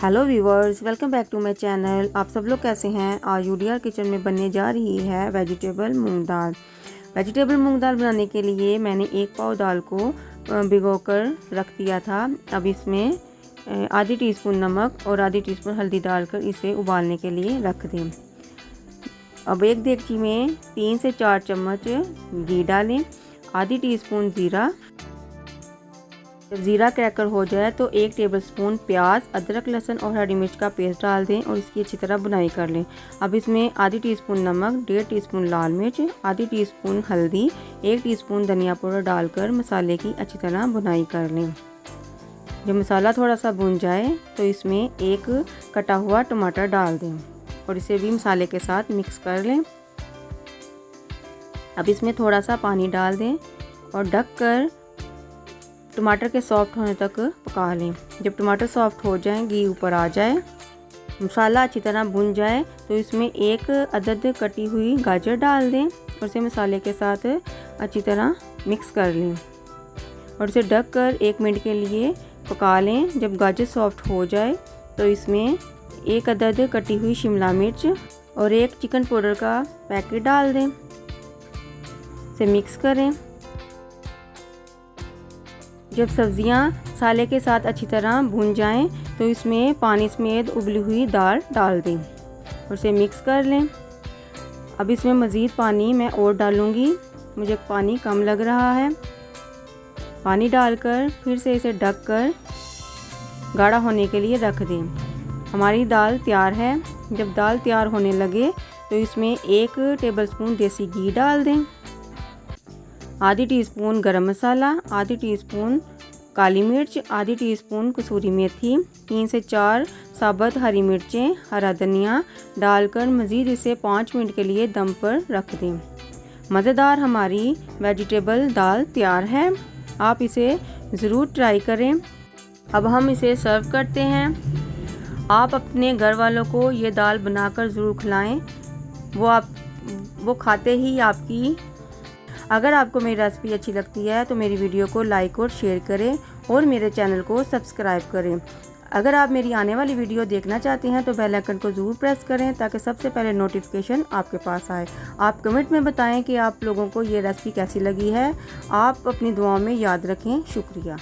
Hello viewers, welcome back to my channel. आप सब लोग कैसे हैं। आज यूडीआर किचन में बनने जा रही है वेजिटेबल मूंग दाल। वेजिटेबल मूंग दाल बनाने के लिए मैंने 1 पाव दाल को भिगोकर रख दिया था। अब इसमें आधी टीस्पून नमक और आधी टीस्पून हल्दी डालकर इसे उबालने के लिए रख दें। अब एक देगची में 3 से 4 चम्मच घी डालें, आधी टीस्पून ज़ीरा। जब ज़ीरा क्रैकर हो जाए तो 1 टेबलस्पून प्याज, अदरक, लहसुन और हरी मिर्च का पेस्ट डाल दें और इसकी अच्छी तरह भुनाई कर लें। अब इसमें आधी टीस्पून नमक, 1.5 टीस्पून लाल मिर्च, आधी टीस्पून हल्दी, 1 टीस्पून धनिया पाउडर डालकर मसाले की अच्छी तरह भुनाई कर लें। जब मसाला थोड़ा सा भुन जाए तो इसमें एक कटा हुआ टमाटर डाल दें और इसे भी मसाले के साथ मिक्स कर लें। अब इसमें थोड़ा सा पानी डाल दें और ढककर टमाटर के सॉफ्ट होने तक पका लें। जब टमाटर सॉफ्ट हो जाए, घी ऊपर आ जाए, मसाला अच्छी तरह भुन जाए तो इसमें एक अदद कटी हुई गाजर डाल दें और इसे मसाले के साथ अच्छी तरह मिक्स कर लें और इसे ढककर 1 मिनट के लिए पका लें। जब गाजर सॉफ्ट हो जाए तो इसमें एक अदद कटी हुई शिमला मिर्च और 1 चिकन पाउडर का पैकेट डाल दें। इसे मिक्स करें। जब सब्जियां मसाले के साथ अच्छी तरह भून जाएं तो इसमें पानी समेत उबली हुई दाल डाल दें और इसे मिक्स कर लें। अब इसमें मज़ीद पानी मैं और डालूंगी, मुझे पानी कम लग रहा है। पानी डालकर फिर से इसे ढककर गाढ़ा होने के लिए रख दें। हमारी दाल तैयार है। जब दाल तैयार होने लगे तो इसमें 1 टेबलस्पून देसी घी डाल दें, आधी टीस्पून गरम मसाला, आधी टीस्पून काली मिर्च, आधी टीस्पून कसूरी मेथी, 3 से 4 साबुत हरी मिर्चें, हरा धनिया डालकर मज़ीद इसे 5 मिनट के लिए दम पर रख दें। मज़ेदार हमारी वेजिटेबल दाल तैयार है। आप इसे ज़रूर ट्राई करें। अब हम इसे सर्व करते हैं। आप अपने घर वालों को ये दाल बनाकर ज़रूर खिलाएं। वो खाते ही आपकी। अगर आपको मेरी रेसिपी अच्छी लगती है तो मेरी वीडियो को लाइक और शेयर करें और मेरे चैनल को सब्सक्राइब करें। अगर आप मेरी आने वाली वीडियो देखना चाहते हैं तो बेल आइकन को ज़रूर प्रेस करें ताकि सबसे पहले नोटिफिकेशन आपके पास आए। आप कमेंट में बताएं कि आप लोगों को ये रेसिपी कैसी लगी है। आप अपनी दुआओं में याद रखें। शुक्रिया।